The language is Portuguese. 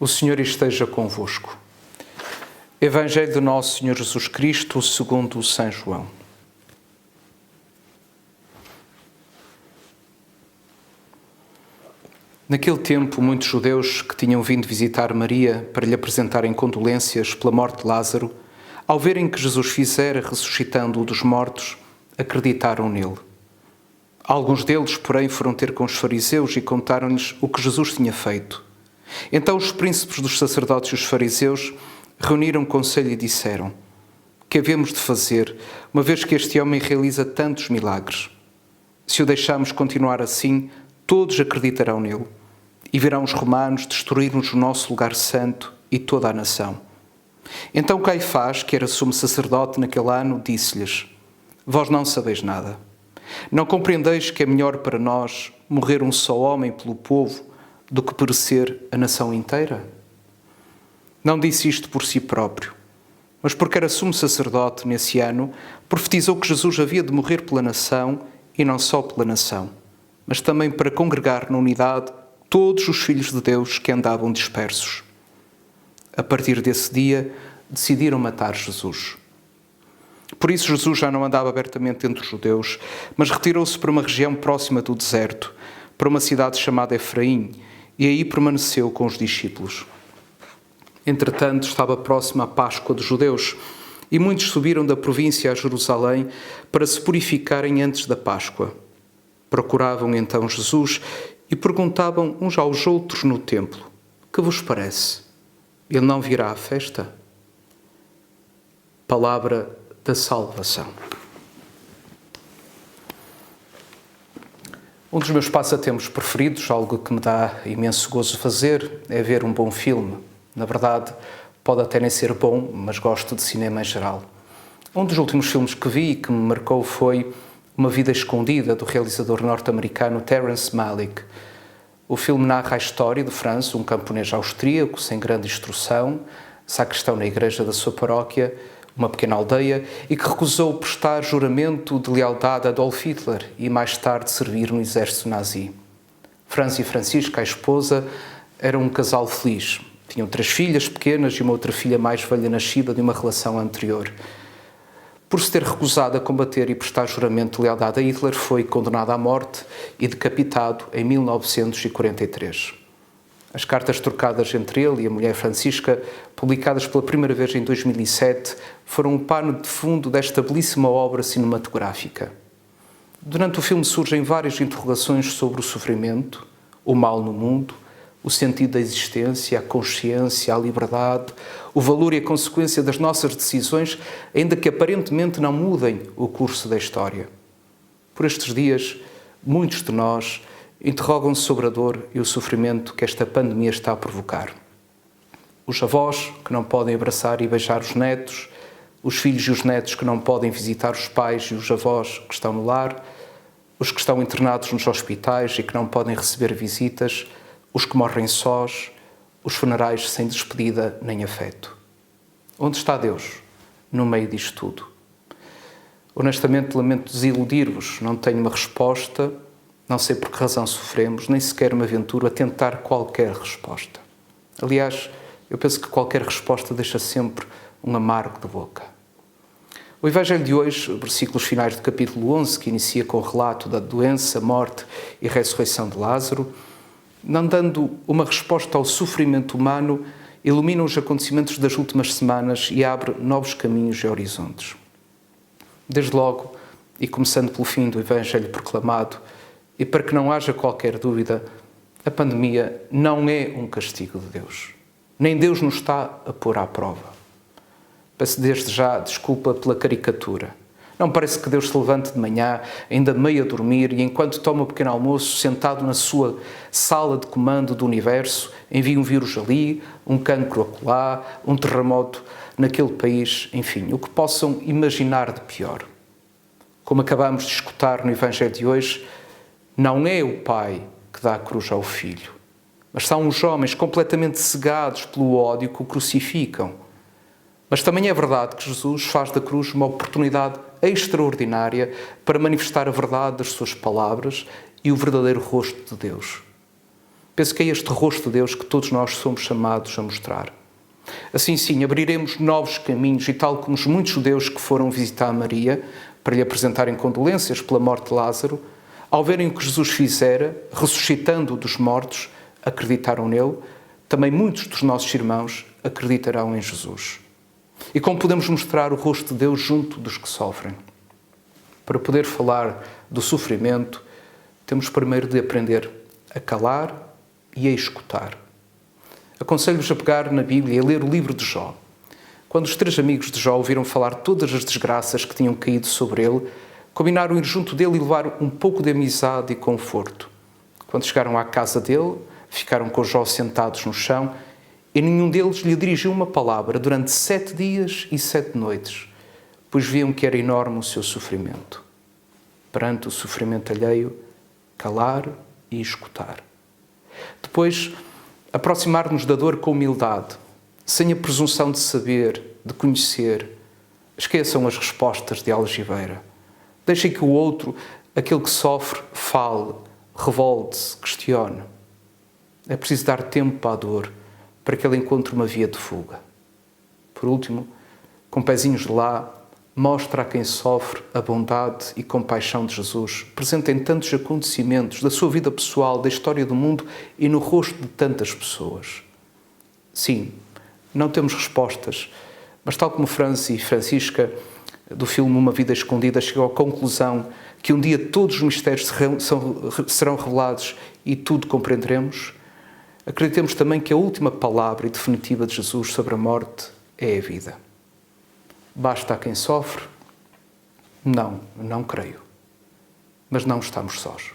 O Senhor esteja convosco. Evangelho de Nosso Senhor Jesus Cristo, segundo São João. Naquele tempo, muitos judeus que tinham vindo visitar Maria para lhe apresentarem condolências pela morte de Lázaro, ao verem que Jesus fizera ressuscitando-o dos mortos, acreditaram nele. Alguns deles, porém, foram ter com os fariseus e contaram-lhes o que Jesus tinha feito. Então os príncipes dos sacerdotes e os fariseus reuniram conselho e disseram: que havemos de fazer, uma vez que este homem realiza tantos milagres? Se o deixarmos continuar assim, todos acreditarão nele, e virão os romanos destruir-nos o nosso lugar santo e toda a nação. Então Caifás, que era sumo sacerdote naquele ano, disse-lhes: vós não sabeis nada. Não compreendeis que é melhor para nós morrer um só homem pelo povo do que perecer a nação inteira? Não disse isto por si próprio, mas porque era sumo sacerdote nesse ano, profetizou que Jesus havia de morrer pela nação, e não só pela nação, mas também para congregar na unidade todos os filhos de Deus que andavam dispersos. A partir desse dia, decidiram matar Jesus. Por isso Jesus já não andava abertamente entre os judeus, mas retirou-se para uma região próxima do deserto, para uma cidade chamada Efraim, e aí permaneceu com os discípulos. Entretanto, estava próxima a Páscoa dos judeus, e muitos subiram da província a Jerusalém para se purificarem antes da Páscoa. Procuravam então Jesus e perguntavam uns aos outros no templo: que vos parece? Ele não virá à festa? Palavra da salvação. Um dos meus passatempos preferidos, algo que me dá imenso gozo fazer, é ver um bom filme. Na verdade, pode até nem ser bom, mas gosto de cinema em geral. Um dos últimos filmes que vi e que me marcou foi Uma Vida Escondida, do realizador norte-americano Terrence Malick. O filme narra a história de Franz, um camponês austríaco, sem grande instrução, sacristão na igreja da sua paróquia, uma pequena aldeia, e que recusou prestar juramento de lealdade a Adolf Hitler e mais tarde servir no exército nazi. Franz e Francisca, a esposa, eram um casal feliz. Tinham 3 filhas pequenas e uma outra filha mais velha nascida de uma relação anterior. Por se ter recusado a combater e prestar juramento de lealdade a Hitler, foi condenado à morte e decapitado em 1943. As cartas trocadas entre ele e a mulher Francisca, publicadas pela primeira vez em 2007, foram o pano de fundo desta belíssima obra cinematográfica. Durante o filme surgem várias interrogações sobre o sofrimento, o mal no mundo, o sentido da existência, a consciência, a liberdade, o valor e a consequência das nossas decisões, ainda que aparentemente não mudem o curso da história. Por estes dias, muitos de nós interrogam-se sobre a dor e o sofrimento que esta pandemia está a provocar. Os avós que não podem abraçar e beijar os netos, os filhos e os netos que não podem visitar os pais e os avós que estão no lar, os que estão internados nos hospitais e que não podem receber visitas, os que morrem sós, os funerais sem despedida nem afeto. Onde está Deus no meio disto tudo? Honestamente, lamento desiludir-vos, não tenho uma resposta. Não sei por que razão sofremos, nem sequer me aventuro a tentar qualquer resposta. Aliás, eu penso que qualquer resposta deixa sempre um amargo de boca. O Evangelho de hoje, versículos finais do capítulo 11, que inicia com o relato da doença, morte e ressurreição de Lázaro, não dando uma resposta ao sofrimento humano, ilumina os acontecimentos das últimas semanas e abre novos caminhos e horizontes. Desde logo, e começando pelo fim do Evangelho proclamado, e para que não haja qualquer dúvida, a pandemia não é um castigo de Deus. Nem Deus nos está a pôr à prova. Peço desde já desculpa pela caricatura. Não parece que Deus se levante de manhã, ainda meio a dormir, e enquanto toma um pequeno almoço, sentado na sua sala de comando do universo, envia um vírus ali, um cancro acolá, um terremoto naquele país, enfim, o que possam imaginar de pior. Como acabamos de escutar no Evangelho de hoje, não é o pai que dá a cruz ao filho, mas são os homens completamente cegados pelo ódio que o crucificam. Mas também é verdade que Jesus faz da cruz uma oportunidade extraordinária para manifestar a verdade das suas palavras e o verdadeiro rosto de Deus. Penso que é este rosto de Deus que todos nós somos chamados a mostrar. Assim sim, abriremos novos caminhos e tal como os muitos judeus que foram visitar Maria para lhe apresentarem condolências pela morte de Lázaro, ao verem o que Jesus fizera, ressuscitando dos mortos, acreditaram nele, também muitos dos nossos irmãos acreditarão em Jesus. E como podemos mostrar o rosto de Deus junto dos que sofrem? Para poder falar do sofrimento, temos primeiro de aprender a calar e a escutar. Aconselho-vos a pegar na Bíblia e a ler o livro de Jó. Quando os 3 amigos de Jó ouviram falar todas as desgraças que tinham caído sobre ele, combinaram ir junto dele e levar um pouco de amizade e conforto. Quando chegaram à casa dele, ficaram com Jó sentados no chão e nenhum deles lhe dirigiu uma palavra durante 7 dias e 7 noites, pois viam que era enorme o seu sofrimento. Perante o sofrimento alheio, calar e escutar. Depois, aproximar-nos da dor com humildade, sem a presunção de saber, de conhecer. Esqueçam as respostas de algibeira. Deixem que o outro, aquele que sofre, fale, revolte-se, questione. É preciso dar tempo à dor para que ele encontre uma via de fuga. Por último, com pezinhos de lá, mostra a quem sofre a bondade e compaixão de Jesus, presente em tantos acontecimentos da sua vida pessoal, da história do mundo e no rosto de tantas pessoas. Sim, não temos respostas, mas tal como Franz e Francisca, do filme Uma Vida Escondida, chegou à conclusão que um dia todos os mistérios serão revelados e tudo compreenderemos, acreditemos também que a última palavra e definitiva de Jesus sobre a morte é a vida. Basta a quem sofre? Não, não creio. Mas não estamos sós.